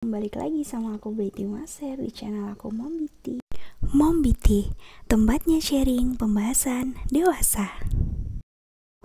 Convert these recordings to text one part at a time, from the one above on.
Balik lagi sama aku Betty Maser di channel aku Mombiti. Mombiti, tempatnya sharing pembahasan dewasa.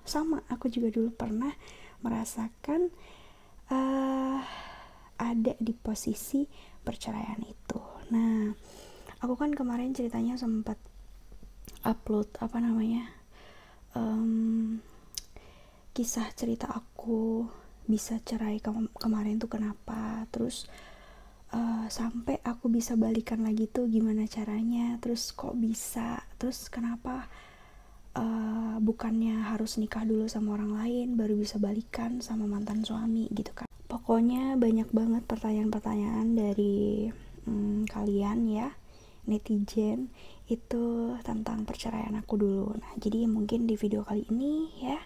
Sama, aku juga dulu pernah merasakan ada di posisi perceraian itu. Nah, aku kan kemarin ceritanya sempat upload kisah cerita aku bisa cerai kemarin tuh kenapa, terus sampai aku bisa balikan lagi tuh gimana caranya, terus kok bisa, terus kenapa bukannya harus nikah dulu sama orang lain baru bisa balikan sama mantan suami gitu kan. Pokoknya banyak banget pertanyaan-pertanyaan dari kalian ya, netizen, itu tentang perceraian aku dulu. Nah, jadi mungkin di video kali ini ya,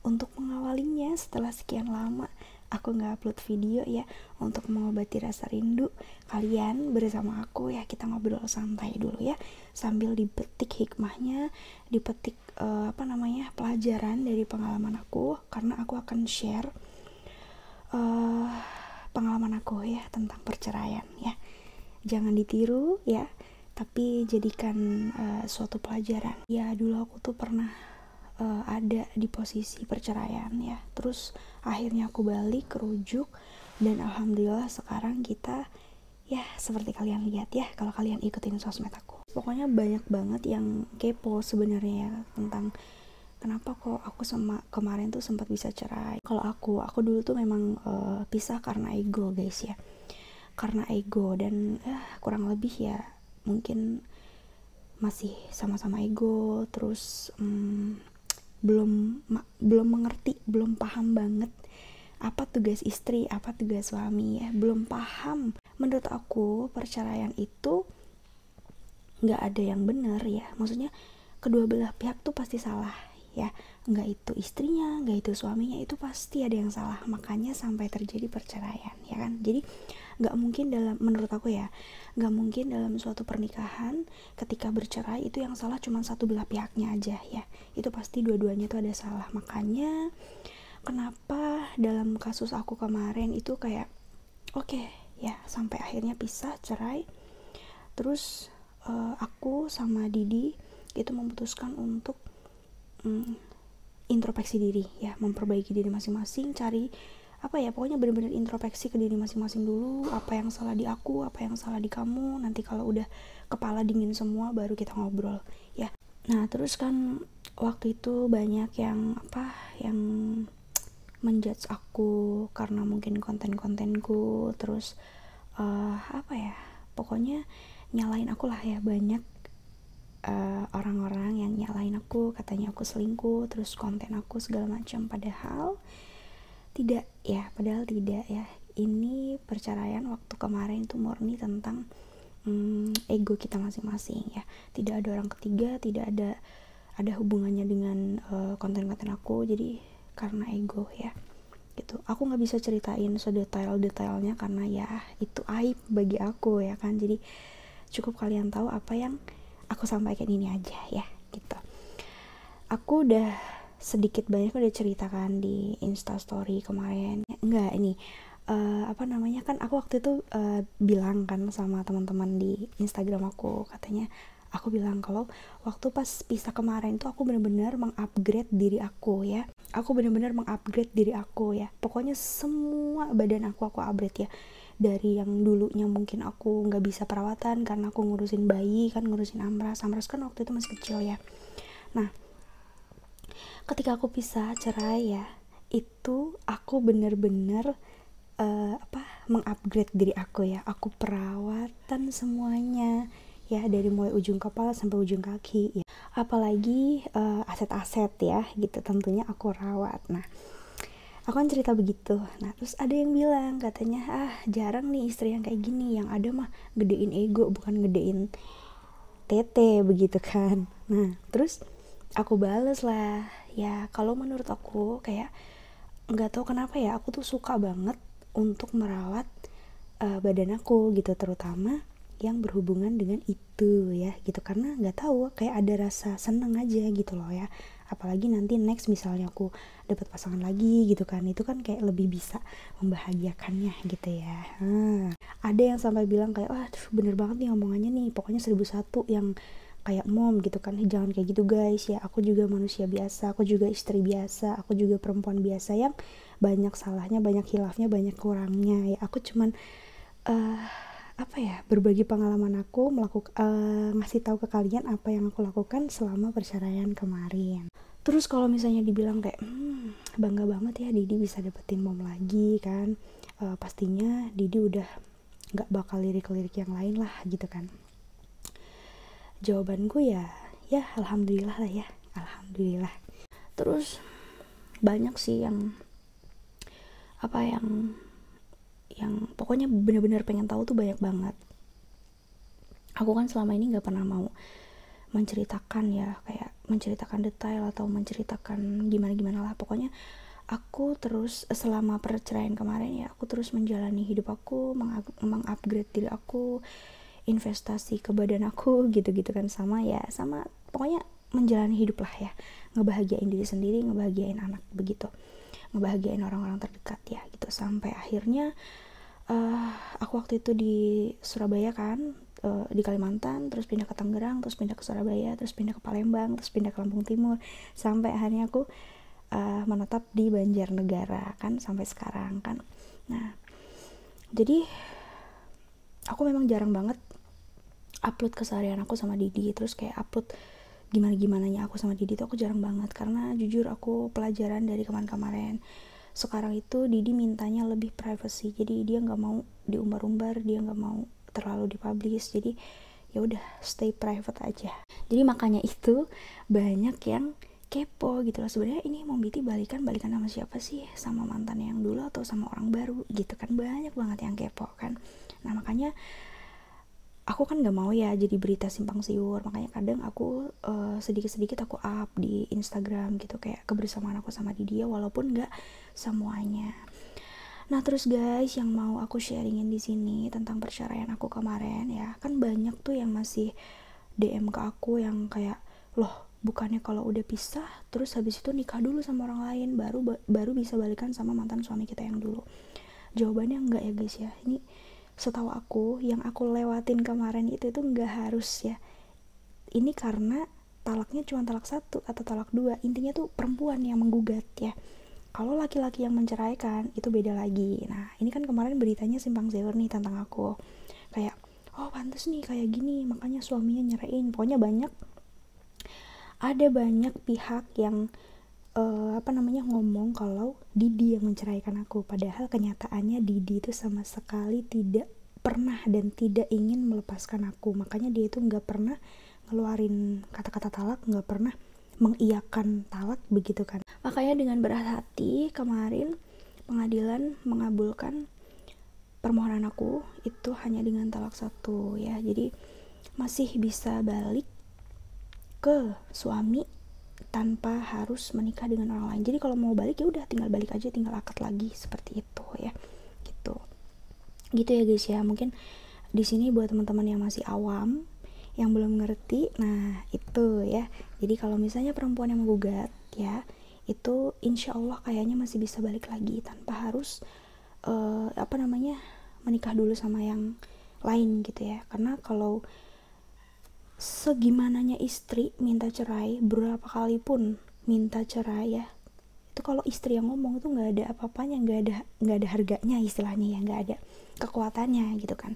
untuk mengawalinya setelah sekian lama aku gak upload video ya, untuk mengobati rasa rindu kalian bersama aku ya, kita ngobrol santai dulu ya, sambil dipetik hikmahnya, dipetik pelajaran dari pengalaman aku, karena aku akan share pengalaman aku ya tentang perceraian ya. Jangan ditiru ya, tapi jadikan suatu pelajaran. Ya, dulu aku tuh pernah ada di posisi perceraian ya, terus akhirnya aku balik rujuk, dan alhamdulillah sekarang kita ya seperti kalian lihat ya kalau kalian ikutin sosmed aku. Pokoknya banyak banget yang kepo sebenarnya ya, tentang kenapa kok aku sama kemarin tuh sempat bisa cerai. Kalau aku dulu tuh memang pisah karena ego guys ya, karena ego, dan kurang lebih ya mungkin masih sama-sama ego, terus belum mengerti, belum paham banget apa tugas istri, apa tugas suami ya, belum paham. Menurut aku perceraian itu nggak ada yang benar ya, maksudnya kedua belah pihak tuh pasti salah ya, nggak itu istrinya, nggak itu suaminya, itu pasti ada yang salah, makanya sampai terjadi perceraian ya kan. Jadi nggak mungkin menurut aku ya, nggak mungkin dalam suatu pernikahan ketika bercerai itu yang salah cuma satu belah pihaknya aja ya, itu pasti dua-duanya tuh ada salah. Makanya kenapa dalam kasus aku kemarin itu kayak oke ya, sampai akhirnya pisah, cerai, terus aku sama Didi itu memutuskan untuk introspeksi diri ya, memperbaiki diri masing-masing, cari pokoknya benar-benar introspeksi ke diri masing-masing dulu, apa yang salah di aku, apa yang salah di kamu. Nanti kalau udah kepala dingin semua baru kita ngobrol ya. Nah, terus kan waktu itu banyak yang menjudge aku karena mungkin konten-kontenku, terus pokoknya nyalain aku lah ya, banyak orang-orang yang nyalain aku, katanya aku selingkuh, terus konten aku segala macam, padahal tidak ya. Ini perceraian waktu kemarin itu murni tentang ego kita masing-masing ya, tidak ada orang ketiga, tidak ada hubungannya dengan konten-konten aku, jadi karena ego ya gitu. Aku nggak bisa ceritain sedetail-detailnya karena ya itu aib bagi aku ya kan, jadi cukup kalian tahu apa yang aku sampaikan ini aja ya gitu. Aku udah sedikit banyak udah ceritakan di Instastory kemarin. Enggak, ini kan aku waktu itu bilang kan sama teman-teman di Instagram aku, katanya aku bilang kalau waktu pas pisah kemarin tuh aku benar-benar mengupgrade diri aku ya. Pokoknya semua badan aku upgrade ya. Dari yang dulunya mungkin aku nggak bisa perawatan karena aku ngurusin bayi kan, ngurusin Amras kan waktu itu masih kecil ya. Nah, ketika aku pisah cerai ya, itu aku bener-bener mengupgrade diri aku ya. Aku perawatan semuanya ya, dari mulai ujung kepala sampai ujung kaki ya. Apalagi aset-aset ya gitu, tentunya aku rawat. Nah, aku kan cerita begitu. Nah, terus ada yang bilang katanya, jarang nih istri yang kayak gini, yang ada mah gedein ego bukan gedein tete begitu kan. Nah, terus aku bales lah ya, kalau menurut aku kayak nggak tahu kenapa ya, aku tuh suka banget untuk merawat badan aku gitu, terutama yang berhubungan dengan itu ya gitu, karena nggak tahu kayak ada rasa seneng aja gitu loh ya, apalagi nanti next misalnya aku dapat pasangan lagi gitu kan, itu kan kayak lebih bisa membahagiakannya gitu ya. Ada yang sampai bilang kayak, wah bener banget nih omongannya nih, pokoknya 1001 yang kayak mom gitu kan. Jangan kayak gitu guys ya, aku juga manusia biasa, aku juga istri biasa, aku juga perempuan biasa yang banyak salahnya, banyak hilafnya, banyak kurangnya ya. Aku cuman berbagi pengalaman aku, ngasih tahu ke kalian apa yang aku lakukan selama perceraian kemarin. Terus kalau misalnya dibilang kayak bangga banget ya Didi bisa dapetin mom lagi kan, pastinya Didi udah gak bakal lirik-lirik yang lain lah gitu kan. Jawabanku ya alhamdulillah lah ya, alhamdulillah. Terus banyak sih yang pokoknya benar-benar pengen tahu tuh banyak banget. Aku kan selama ini nggak pernah mau menceritakan ya, kayak menceritakan detail atau menceritakan gimana lah. Pokoknya aku terus selama perceraian kemarin ya, aku terus menjalani hidup aku, mengupgrade diri aku, investasi ke badan aku gitu-gitu kan, sama pokoknya menjalani hidup lah ya, ngebahagiain diri sendiri, ngebahagiain anak begitu, ngebahagiain orang-orang terdekat ya gitu. Sampai akhirnya aku waktu itu di Surabaya kan, di Kalimantan, terus pindah ke Tangerang, terus pindah ke Surabaya, terus pindah ke Palembang, terus pindah ke Lampung Timur, sampai akhirnya aku menetap di Banjarnegara kan sampai sekarang kan. Nah, jadi aku memang jarang banget upload keseharian aku sama Didi, terus kayak upload gimana-gimananya aku sama Didi tuh aku jarang banget, karena jujur aku pelajaran dari kemarin-kemarin. Sekarang itu Didi mintanya lebih privacy, jadi dia nggak mau diumbar-umbar, dia nggak mau terlalu dipublish, jadi ya udah stay private aja. Jadi makanya itu banyak yang kepo gitu loh, sebenarnya ini Mom Biti balikan sama siapa sih, sama mantan yang dulu atau sama orang baru gitu kan, banyak banget yang kepo kan. Nah makanya aku kan nggak mau ya jadi berita simpang siur, makanya kadang aku sedikit-sedikit aku up di Instagram gitu, kayak kebersamaan aku sama Didi, walaupun nggak semuanya. Nah terus guys, yang mau aku sharingin di sini tentang perceraian aku kemarin ya, kan banyak tuh yang masih DM ke aku yang kayak, loh bukannya kalau udah pisah terus habis itu nikah dulu sama orang lain baru bisa balikan sama mantan suami kita yang dulu. Jawabannya enggak ya guys ya. Ini setahu aku yang aku lewatin kemarin itu enggak harus ya. Ini karena talaknya cuma talak 1 atau talak 2, intinya tuh perempuan yang menggugat ya. Kalau laki-laki yang menceraikan itu beda lagi. Nah ini kan kemarin beritanya simpang siur nih tentang aku, kayak oh pantes nih kayak gini makanya suaminya nyerain. Pokoknya ada banyak pihak yang ngomong kalau Didi yang menceraikan aku, padahal kenyataannya Didi itu sama sekali tidak pernah dan tidak ingin melepaskan aku. Makanya dia itu nggak pernah ngeluarin kata-kata talak, nggak pernah mengiyakan talak begitu kan. Makanya dengan berat hati kemarin pengadilan mengabulkan permohonan aku itu hanya dengan talak 1 ya, jadi masih bisa balik ke suami tanpa harus menikah dengan orang lain. Jadi kalau mau balik ya udah tinggal balik aja, tinggal akad lagi seperti itu ya. Gitu ya guys ya. Mungkin di sini buat teman-teman yang masih awam, yang belum ngerti, nah itu ya. Jadi kalau misalnya perempuan yang menggugat ya, itu insya Allah kayaknya masih bisa balik lagi tanpa harus menikah dulu sama yang lain gitu ya. Karena kalau segimananya istri minta cerai, berapa kali pun minta cerai ya, itu kalau istri yang ngomong itu nggak ada apa-apanya, nggak ada harganya istilahnya ya, nggak ada kekuatannya gitu kan.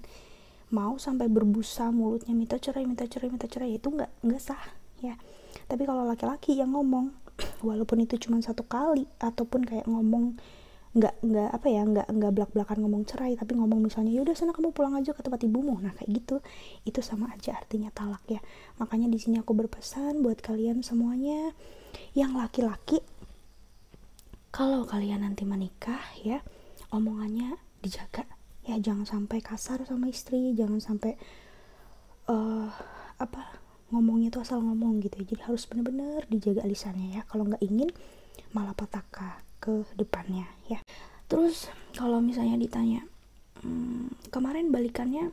Mau sampai berbusa mulutnya minta cerai itu nggak sah ya. Tapi kalau laki-laki yang ngomong walaupun itu cuma 1 kali, ataupun kayak ngomong nggak belak-belakan ngomong cerai, tapi ngomong misalnya yaudah sana kamu pulang aja ke tempat ibumu, nah kayak gitu, itu sama aja artinya talak ya. Makanya di sini aku berpesan buat kalian semuanya yang laki-laki, kalau kalian nanti menikah ya, omongannya dijaga ya, jangan sampai kasar sama istri, jangan sampai ngomongnya tuh asal ngomong gitu ya. Jadi harus benar-benar dijaga lisannya ya, kalau nggak ingin malapetaka ke depannya ya. Terus kalau misalnya ditanya kemarin balikannya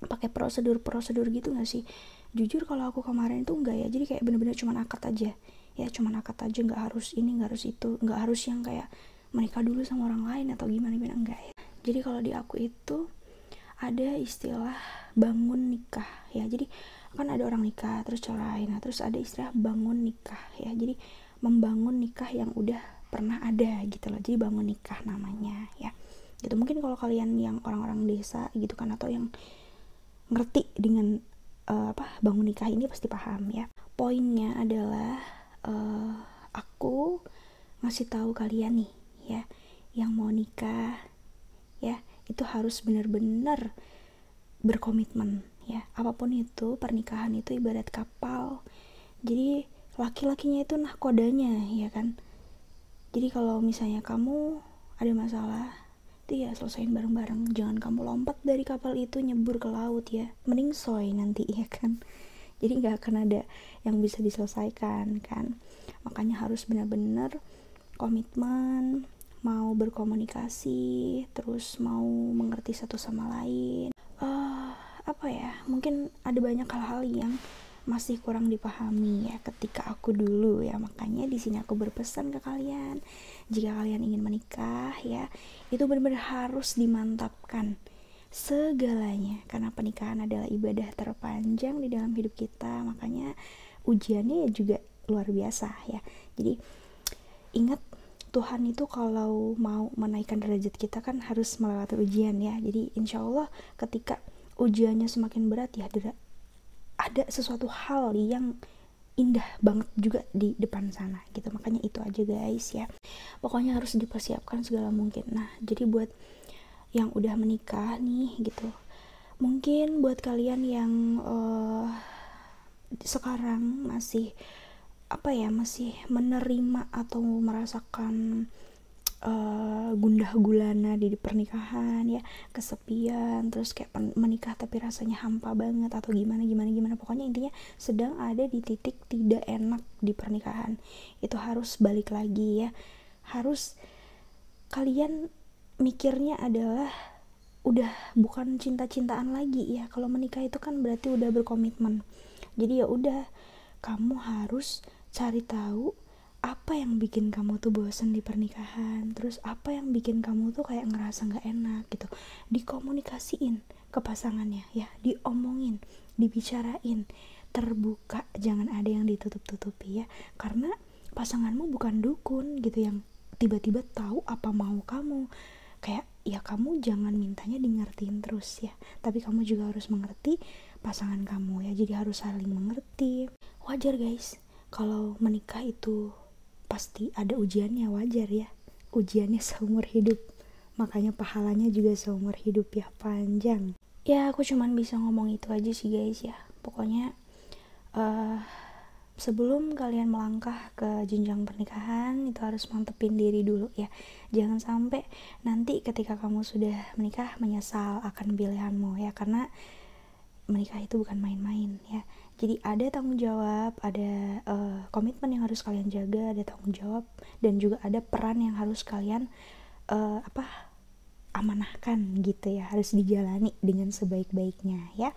pakai prosedur gitu nggak sih? Jujur kalau aku kemarin itu enggak ya, jadi kayak bener-bener cuma akad aja ya, cuman akad aja, nggak harus ini, nggak harus itu, nggak harus yang kayak menikah dulu sama orang lain atau gimana enggak ya. Jadi kalau di aku itu ada istilah bangun nikah ya. Jadi kan ada orang nikah terus cerai, nah terus ada istilah bangun nikah ya. Jadi membangun nikah yang udah pernah ada gitu loh, jadi bangun nikah namanya ya gitu. Mungkin kalau kalian yang orang-orang desa gitu kan, atau yang ngerti dengan bangun nikah ini pasti paham ya. Poinnya adalah aku ngasih tahu kalian nih ya, yang mau nikah ya, itu harus benar-benar berkomitmen ya. Apapun itu, pernikahan itu ibarat kapal. Jadi laki-lakinya itu nahkodanya ya kan. Jadi kalau misalnya kamu ada masalah, itu ya selesain bareng-bareng. Jangan kamu lompat dari kapal itu nyebur ke laut ya, mending soy nanti ya kan. Jadi gak akan ada yang bisa diselesaikan kan. Makanya harus benar-benar komitmen, mau berkomunikasi, terus mau mengerti satu sama lain. Mungkin ada banyak hal-hal yang masih kurang dipahami ya ketika aku dulu ya. Makanya di sini aku berpesan ke kalian, jika kalian ingin menikah ya, itu benar-benar harus dimantapkan segalanya, karena pernikahan adalah ibadah terpanjang di dalam hidup kita. Makanya ujiannya ya juga luar biasa ya. Jadi ingat, Tuhan itu kalau mau menaikkan derajat kita kan harus melewati ujian ya. Jadi insya Allah ketika ujiannya semakin berat ya, ada sesuatu hal yang indah banget juga di depan sana gitu. Makanya itu aja guys ya, pokoknya harus dipersiapkan segala mungkin. Nah jadi buat yang udah menikah nih gitu, mungkin buat kalian yang sekarang masih masih menerima atau merasakan gundah gulana di pernikahan ya, kesepian, terus kayak menikah tapi rasanya hampa banget atau gimana, pokoknya intinya sedang ada di titik tidak enak di pernikahan, itu harus balik lagi ya. Harus kalian mikirnya adalah udah bukan cinta-cintaan lagi ya. Kalau menikah itu kan berarti udah berkomitmen. Jadi ya udah, kamu harus cari tahu apa yang bikin kamu tuh bosan di pernikahan, terus apa yang bikin kamu tuh kayak ngerasa gak enak gitu. Dikomunikasiin ke pasangannya ya, diomongin, dibicarain, terbuka, jangan ada yang ditutup-tutupi ya. Karena pasanganmu bukan dukun gitu yang tiba-tiba tahu apa mau kamu. Kayak ya kamu jangan mintanya dingertiin terus ya, tapi kamu juga harus mengerti pasangan kamu ya. Jadi harus saling mengerti. Wajar guys, kalau menikah itu pasti ada ujiannya, wajar ya. Ujiannya seumur hidup, makanya pahalanya juga seumur hidup ya, panjang. Ya aku cuman bisa ngomong itu aja sih guys ya. Pokoknya sebelum kalian melangkah ke jenjang pernikahan itu harus mantepin diri dulu ya. Jangan sampai nanti ketika kamu sudah menikah menyesal akan pilihanmu ya, karena menikah itu bukan main-main ya. Jadi ada tanggung jawab, ada komitmen yang harus kalian jaga, ada tanggung jawab, dan juga ada peran yang harus kalian amanahkan gitu ya, harus dijalani dengan sebaik-baiknya ya.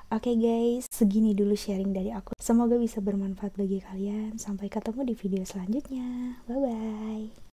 Oke guys, segini dulu sharing dari aku. Semoga bisa bermanfaat bagi kalian. Sampai ketemu di video selanjutnya. Bye bye.